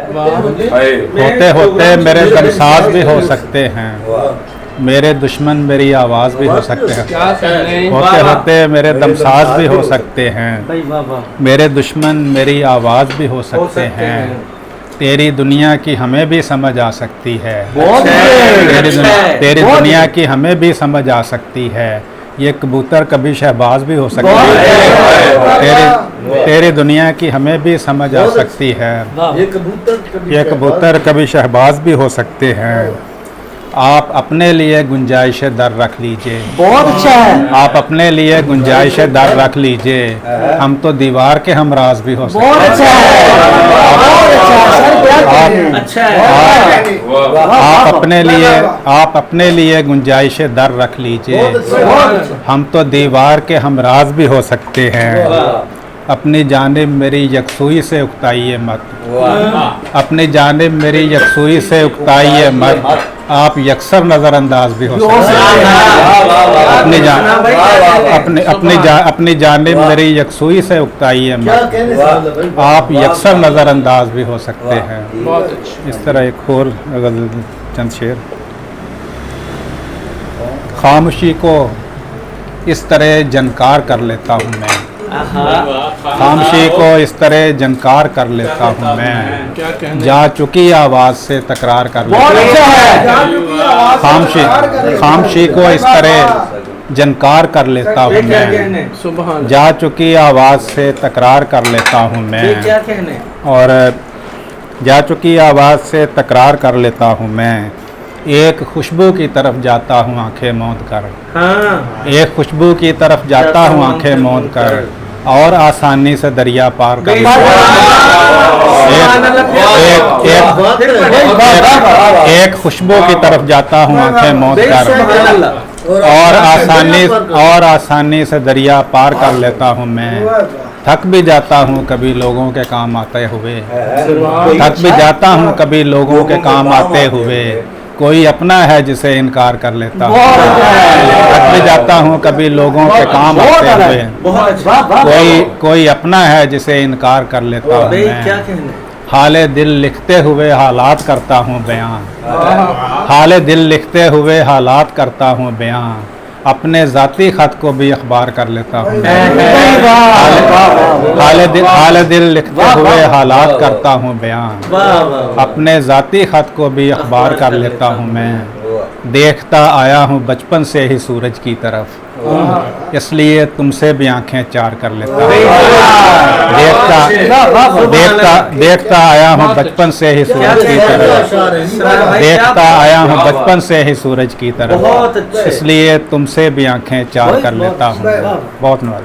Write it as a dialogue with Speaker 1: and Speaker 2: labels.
Speaker 1: होते होते मेरे दमसाज भी हो सकते हैं, मेरे दुश्मन मेरी आवाज़ भी हो सकते हैं। होते होते मेरे दमसाज भी हो सकते हैं, मेरे दुश्मन मेरी आवाज़ भी हो सकते हैं। तेरी दुनिया की हमें भी समझ आ सकती है, तेरी दुनिया की हमें भी समझ आ सकती है। ये कबूतर कभी शहबाज भी हो सकता है, तेरी दुनिया की हमें भी समझ आ सकती है। ये कबूतर कभी शहबाज भी हो सकते हैं। आप अपने लिए गुंजाइश दर रख लीजिए।
Speaker 2: बहुत अच्छा है।
Speaker 1: आप अपने लिए गुंजाइश दर रख लीजिए, हम तो दीवार के हमराज भी हो सकते हैं।
Speaker 2: बहुत अच्छा है, अच्छा है।
Speaker 1: आप अपने लिए गुंजाइश दर रख लीजिए, हम तो दीवार के हमराज भी हो सकते हैं। अपनी जानिब मेरी यकसुई से उकताइए मत, अपनी जानिब मेरी यकसुई से उकताइए मत, आप यकसर नज़रअंदाज भी हो सकते हैं। अपनी जानिब मेरी यकसुई से उकताइए मत, आप यकसर नज़रअंदाज भी हो सकते हैं। इस तरह एक और गज़ल, चंद शेर। खामोशी को इस तरह जनकार कर लेता हूँ मैं, खामोशी को इस तरह जनकार कर लेता हूँ मैं, जा चुकी आवाज़ से तकरार कर लेता हूँ। खामोशी को इस तरह जनकार कर लेता हूँ मैं, जा चुकी आवाज़ से तकरार कर लेता हूँ मैं, और जा चुकी आवाज़ से तकरार कर लेता हूँ मैं। एक खुशबू की तरफ जाता हूँ आंखें मौंद कर, एक खुशबू की तरफ जाता हूँ आंखें मौंद कर, और आसानी से दरिया पार कर एक खुशबू की तरफ जाता हूँ आंखें मौंद कर, और आसानी से दरिया पार कर लेता हूँ मैं। थक भी जाता हूँ कभी लोगों के काम आते हुए, थक भी जाता हूँ कभी लोगों के काम आते हुए, कोई अपना है जिसे इनकार कर लेता हूँ। थक भी जाता हूँ कभी लोगों के काम आते हुए, कोई अपना है जिसे इनकार कर लेता हूँ मैं। हाले दिल लिखते हुए हालात करता हूँ बयान, हाले दिल लिखते हुए हालात करता हूँ बयान, अपने ज़ाती ख़त को भी अखबार कर लेता हूँ। हाले दिल लिखते हुए हालात करता हूँ बयान, अपने ज़ाती ख़त को भी अखबार कर लेता हूँ मैं। देखता आया हूँ बचपन से ही सूरज की तरफ, इसलिए तुमसे भी आंखें चार कर लेता हूँ। देखता आया हूँ बचपन से ही सूरज की तरफ, देखता आया हूँ बचपन से ही सूरज की तरफ, इसलिए तुमसे भी आंखें चार कर लेता हूँ। बहुत नवाज़।